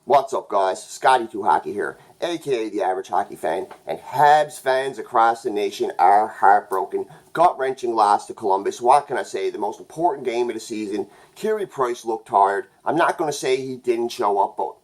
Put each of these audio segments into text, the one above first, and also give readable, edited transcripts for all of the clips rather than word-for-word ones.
What's up, guys? Scotty2Hockey here, aka the average hockey fan, and Habs fans across the nation are heartbroken. Gut-wrenching loss to Columbus. What can I say? The most important game of the season. Carey Price looked tired. I'm not going to say he didn't show up, but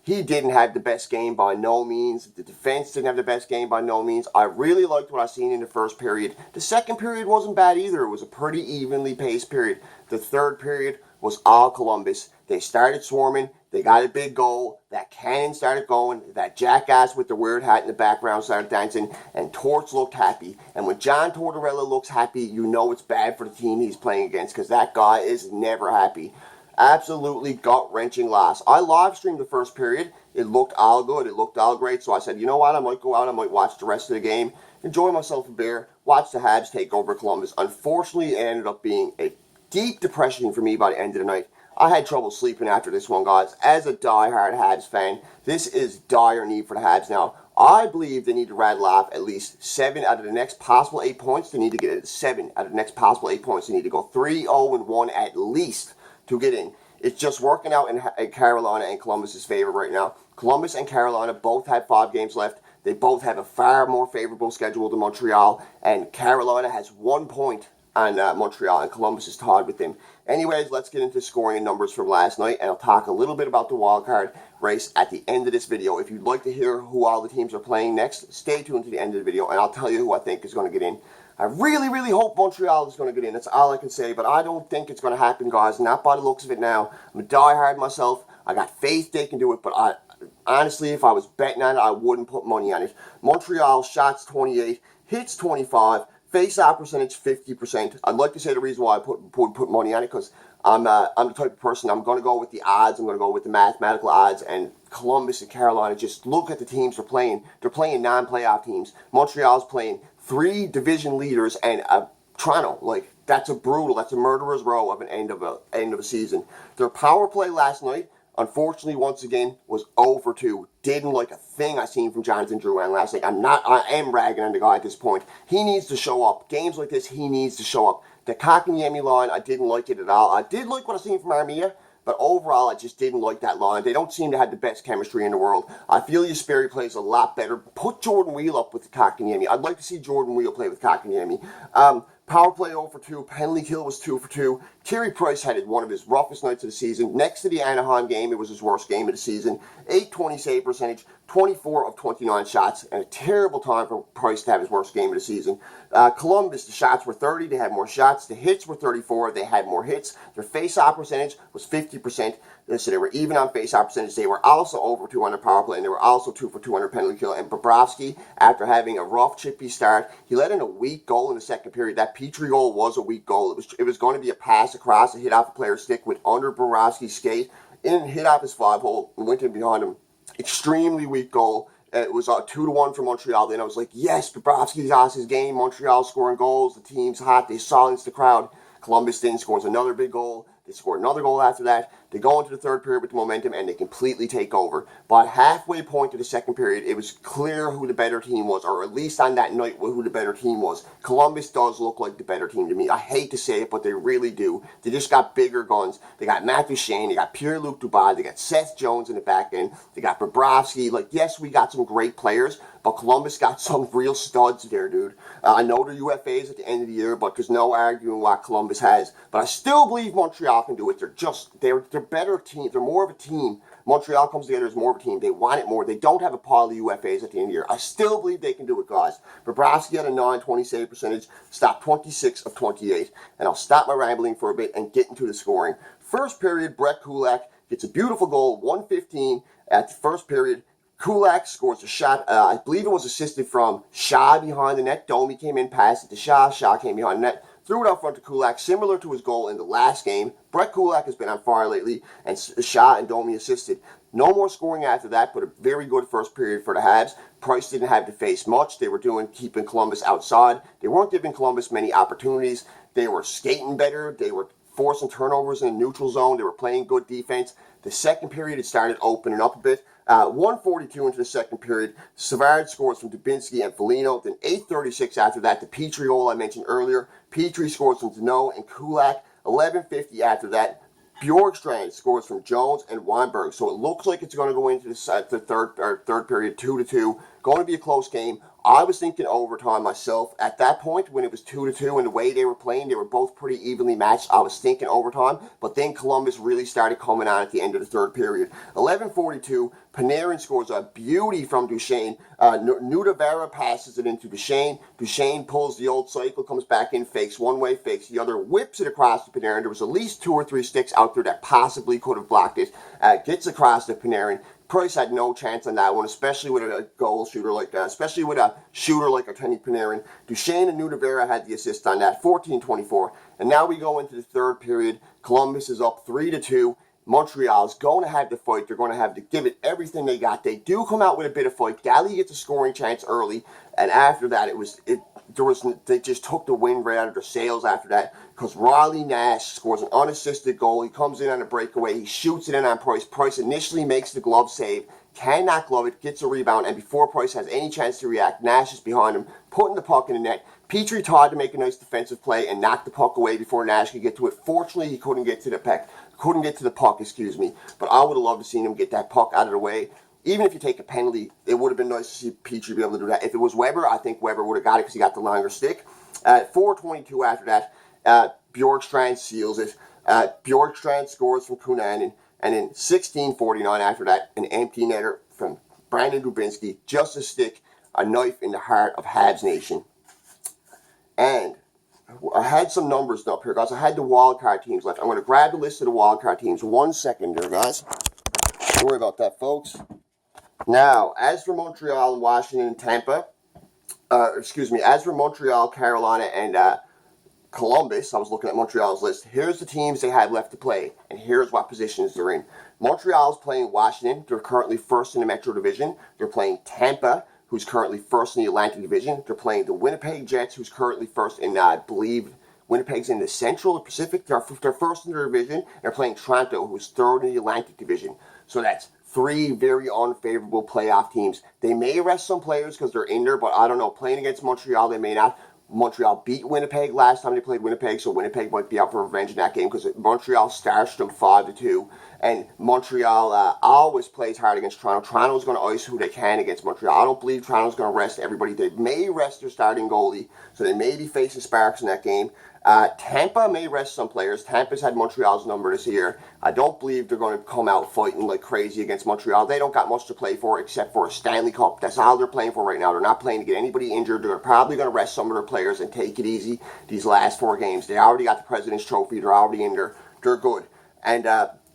he didn't have the best game by no means. The defense didn't have the best game by no means. I really liked what I seen in the first period. The second period wasn't bad either. It was a pretty evenly paced period. The third period was all Columbus. They started swarming. They got a big goal. That cannon started going. That jackass with the weird hat in the background started dancing. And Torts looked happy. And when John Tortorella looks happy, you know it's bad for the team he's playing against, because that guy is never happy. Absolutely gut-wrenching loss. I live streamed the first period. It looked all good. It looked all great. So I said, you know what? I might go out. I might watch the rest of the game, enjoy myself a beer, watch the Habs take over Columbus. Unfortunately, it ended up being a deep depression for me by the end of the night. I had trouble sleeping after this one, guys. As a die-hard Habs fan, this is dire need for the Habs now. I believe they need to rattle off at least 7 out of the next possible 8 points. They need to get 7 out of the next possible 8 points. They need to go 3-0-1 at least to get in. It's just working out in Carolina and Columbus' favor right now. Columbus and Carolina both have 5 games left. They both have a far more favorable schedule than Montreal, and Carolina has 1 point on Montreal, and Columbus is tied with them. Anyways, let's get into scoring and numbers from last night, and I'll talk a little bit about the wildcard race at the end of this video. If you'd like to hear who all the teams are playing next, stay tuned to the end of the video, and I'll tell you who I think is going to get in. I really, really hope Montreal is going to get in. That's all I can say, but I don't think it's going to happen, guys. Not by the looks of it now. I'm a diehard myself. I got faith they can do it, but honestly, if I was betting on it, I wouldn't put money on it. Montreal shots 28, hits 25, face-off percentage 50%. I'd like to say the reason why I put money on it, because I'm the type of person, I'm going to go with the odds. I'm going to go with the mathematical odds. And Columbus and Carolina, just look at the teams they're playing. They're playing non-playoff teams. Montreal's playing 3 division leaders and Toronto. Like, that's a murderer's row of an end of a season. Their power play last night, unfortunately, once again, was 0 for 2. Didn't like a thing I seen from Jonathan Drouin last night. I am ragging on the guy at this point. He needs to show up. Games like this, he needs to show up. The Kotkaniemi line, I didn't like it at all. I did like what I seen from Armia, but overall, I just didn't like that line. They don't seem to have the best chemistry in the world. I feel Jesperi plays a lot better. Put Jordan Wheel up with Kotkaniemi. I'd like to see Jordan Wheel play with Kotkaniemi. Power play 0 for 2. Penalty kill was 2 for 2. Carey Price had one of his roughest nights of the season. Next to the Anaheim game, it was his worst game of the season. 820 save percentage, 24 of 29 shots, and a terrible time for Price to have his worst game of the season. Columbus, the shots were 30. They had more shots. The hits were 34. They had more hits. Their face-off percentage was 50%. So they were even on face-off percentage. They were also over 200 power play, and they were also 2 for 200 penalty kill. And Bobrovsky, after having a rough, chippy start, he let in a weak goal in the second period. That Petrie goal was a weak goal. It was going to be a pass across, a hit off a player's stick, went under Bobrovsky's skate, and hit off his 5-hole, and went in behind him. Extremely weak goal. It was 2-1 for Montreal. Then I was like, yes, Bobrovsky's lost his game. Montreal scoring goals. The team's hot. They silenced the crowd. Columbus then scores another big goal. They score another goal after that. They go into the third period with the momentum, and they completely take over. By halfway point of the second period, it was clear who the better team was, or at least on that night who the better team was. Columbus does look like the better team to me. I hate to say it, but they really do. They just got bigger guns. They got Matthew Shane. They got Pierre-Luc Dubois. They got Seth Jones in the back end. They got Bobrovsky. Like, yes, we got some great players, but Columbus got some real studs there, dude. I know they're UFAs at the end of the year, but there's no arguing what Columbus has. But I still believe Montreal can do it. They're better team. They're more of a team. Montreal comes together as more of a team. They want it more. They don't have a pile of UFAs at the end of the year. I still believe they can do it, guys. Bobrovsky had a 920 save percentage, stopped 26 of 28. And I'll stop my rambling for a bit and get into the scoring. First period, Brett Kulak gets a beautiful goal, 1:15 at the first period. Kulak scores a shot. I believe it was assisted from Shaw behind the net. Domi came in, passed it to Shaw. Shaw came behind the net. Threw it out front to Kulak, similar to his goal in the last game. Brett Kulak has been on fire lately, and Shaw and Domi assisted. No more scoring after that, but a very good first period for the Habs. Price didn't have to face much. They were keeping Columbus outside. They weren't giving Columbus many opportunities. They were skating better. They were forcing turnovers in the neutral zone. They were playing good defense. The second period, it started opening up a bit. 1:42 into the second period, Savard scores from Dubinsky and Foligno. Then 8:36 after that, the Petrie goal I mentioned earlier. Petrie scores from Deneau and Kulak. 11:50 after that, Bjorkstrand scores from Jones and Weinberg. So it looks like it's going to go into the third period, 2-2. Going to be a close game. I was thinking overtime myself. At that point, when it was 2-2 and the way they were playing, they were both pretty evenly matched. I was thinking overtime, but then Columbus really started coming on at the end of the third period. 11:42, Panarin scores a beauty from Duchesne. Nudavera passes it into Duchesne. Duchesne pulls the old cycle, comes back in, fakes one way, fakes the other, whips it across to Panarin. There was at least 2 or 3 sticks out there that possibly could have blocked it. Gets across to Panarin. Price had no chance on that one, especially with a goal shooter like that, especially with a shooter like a Kenny Panarin. Duchesne and Nudavera had the assist on that, 14-24. And now we go into the third period. Columbus is up 3-2. Montreal's going to have to fight. They're going to have to give it everything they got. They do come out with a bit of fight. Galley gets a scoring chance early, and after that, they just took the wind right out of their sails after that, because Riley Nash scores an unassisted goal. He comes in on a breakaway. He shoots it in on Price. Price initially makes the glove save, cannot glove it, gets a rebound, and before Price has any chance to react, Nash is behind him, putting the puck in the net. Petrie tried to make a nice defensive play and knock the puck away before Nash could get to it. Fortunately, he couldn't get to the puck, but I would have loved to see him get that puck out of the way. Even if you take a penalty, it would have been nice to see Petrie be able to do that. If it was Weber, I think Weber would have got it because he got the longer stick. 4:22 after that, Bjorkstrand seals it. Bjorkstrand scores from Kunanen. And then 16:49 after that, an empty netter from Brandon Dubinsky. Just a stick, a knife in the heart of Habs Nation. And I had some numbers up here, guys. I had the wildcard teams left. I'm going to grab the list of the wildcard teams. 1 second there, guys. Don't worry about that, folks. Now, as for Montreal and Washington and Tampa, as for Montreal, Carolina, and Columbus, I was looking at Montreal's list. Here's the teams they have left to play, and here's what positions they're in. Montreal's playing Washington. They're currently first in the Metro Division. They're playing Tampa, who's currently first in the Atlantic Division. They're playing the Winnipeg Jets, who's currently first in, I believe, Winnipeg's in the Central or Pacific. They're first in their division. They're playing Toronto, who's third in the Atlantic Division. So that's 3 very unfavorable playoff teams. They may rest some players because they're in there, but I don't know. Playing against Montreal, they may not. Montreal beat Winnipeg last time they played Winnipeg, so Winnipeg might be out for revenge in that game because Montreal starched them 5-2. And Montreal always plays hard against Toronto. Toronto's going to ice who they can against Montreal. I don't believe Toronto's going to rest everybody. They may rest their starting goalie, so they may be facing Sparks in that game. Tampa may rest some players. Tampa's had Montreal's number this year. I don't believe they're going to come out fighting like crazy against Montreal. They don't got much to play for except for a Stanley Cup. That's all they're playing for right now. They're not playing to get anybody injured. They're probably going to rest some of their players and take it easy these last 4 games. They already got the President's Trophy. They're already in there. They're good. And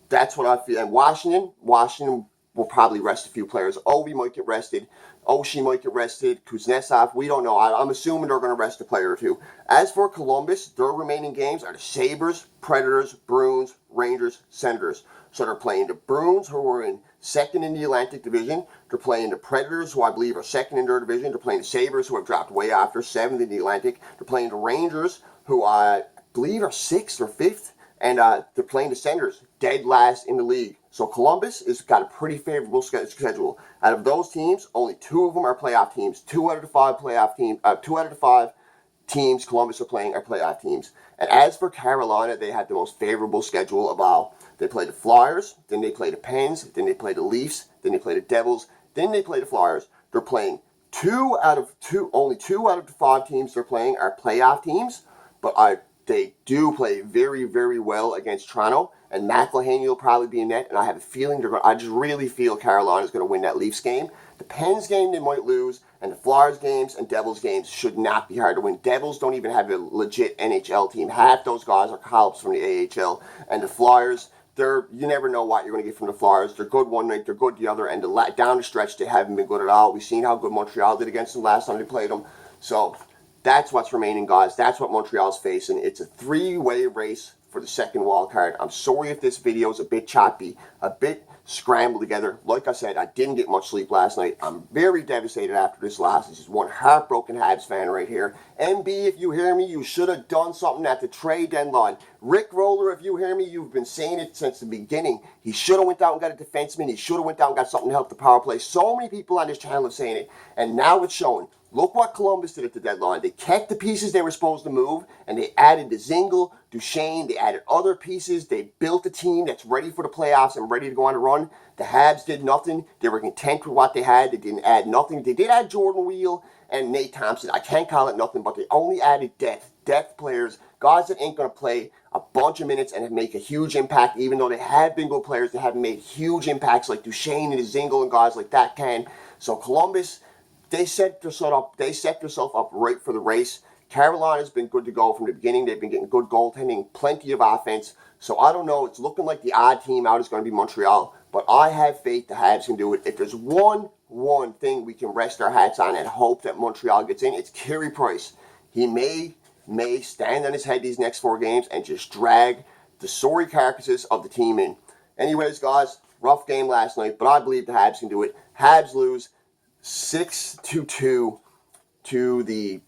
that's what I feel. And Washington will probably rest a few players. Ovi might get rested. Oshie might get rested. Kuznetsov, we don't know. I'm assuming they're going to rest a player or two. As for Columbus, their remaining games are the Sabres, Predators, Bruins, Rangers, Senators. So they're playing the Bruins, who are in second in the Atlantic Division. They're playing the Predators, who I believe are second in their division. They're playing the Sabres, who have dropped way after, 7th in the Atlantic. They're playing the Rangers, who I believe are 6th or 5th. And they're playing the Senators, dead last in the league. So Columbus has got a pretty favorable schedule. Out of those teams, only 2 of them are playoff teams. 2 out of the 5 teams Columbus are playing are playoff teams. And as for Carolina, they have the most favorable schedule of all. They play the Flyers, then they play the Pens, then they play the Leafs, then they play the Devils, then they play the Flyers. They're playing only two out of the 5 teams they're playing are playoff teams, but they do play very, very well against Toronto, and McElhaney will probably be in net, and I have a feeling I just really feel Carolina's going to win that Leafs game. The Pens game they might lose, and the Flyers games and Devils games should not be hard to win. Devils don't even have a legit NHL team. Half those guys are call-ups from the AHL, and the Flyers, you never know what you're going to get from the Flyers. They're good one night, they're good the other, and down the stretch they haven't been good at all. We've seen how good Montreal did against them last time they played them. So that's what's remaining, guys. That's what Montreal's facing. It's a 3-way race for the second wild card. I'm sorry if this video is a bit choppy, a bit scrambled together. Like I said, I didn't get much sleep last night. I'm very devastated after this loss. This is one heartbroken Habs fan right here. MB, if you hear me, you should have done something at the trade deadline. Rick Roller, if you hear me, you've been saying it since the beginning. He should have went out and got a defenseman. He should have went out and got something to help the power play. So many people on this channel are saying it, and now it's showing. Look what Columbus did at the deadline. They kept the pieces they were supposed to move, and they added Dzingel, Duchesne, they added other pieces. They built a team that's ready for the playoffs and ready to go on a run. The Habs did nothing. They were content with what they had. They didn't add nothing. They did add Jordan Wheel and Nate Thompson. I can't call it nothing, but they only added depth players, guys that ain't going to play a bunch of minutes and make a huge impact, even though they have been good players. They haven't made huge impacts like Duchesne and Dzingel and guys like that can. So Columbus, they set themselves up right for the race. Carolina's been good to go from the beginning. They've been getting good goaltending, plenty of offense. So I don't know. It's looking like the odd team out is going to be Montreal. But I have faith the Habs can do it. If there's one thing we can rest our hats on and hope that Montreal gets in, it's Carey Price. He may stand on his head these next 4 games and just drag the sorry carcasses of the team in. Anyways, guys, rough game last night, but I believe the Habs can do it. Habs lose 6-2 to the,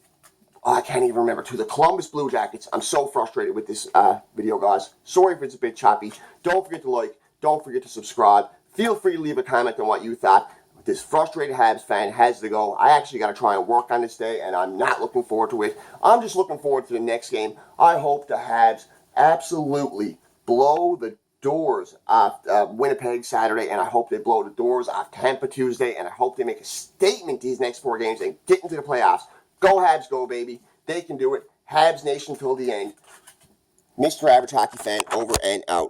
I can't even remember, to the Columbus Blue Jackets. I'm so frustrated with this video, guys. Sorry if it's a bit choppy. Don't forget to like. Don't forget to subscribe. Feel free to leave a comment on what you thought. This frustrated Habs fan has to go. I actually got to try and work on this day, and I'm not looking forward to it. I'm just looking forward to the next game. I hope the Habs absolutely blow the doors off Winnipeg Saturday, and I hope they blow the doors off Tampa Tuesday, and I hope they make a statement these next 4 games and get into the playoffs. Go Habs, go baby. They can do it. Habs Nation till the end. Mr. Average Hockey Fan, over and out.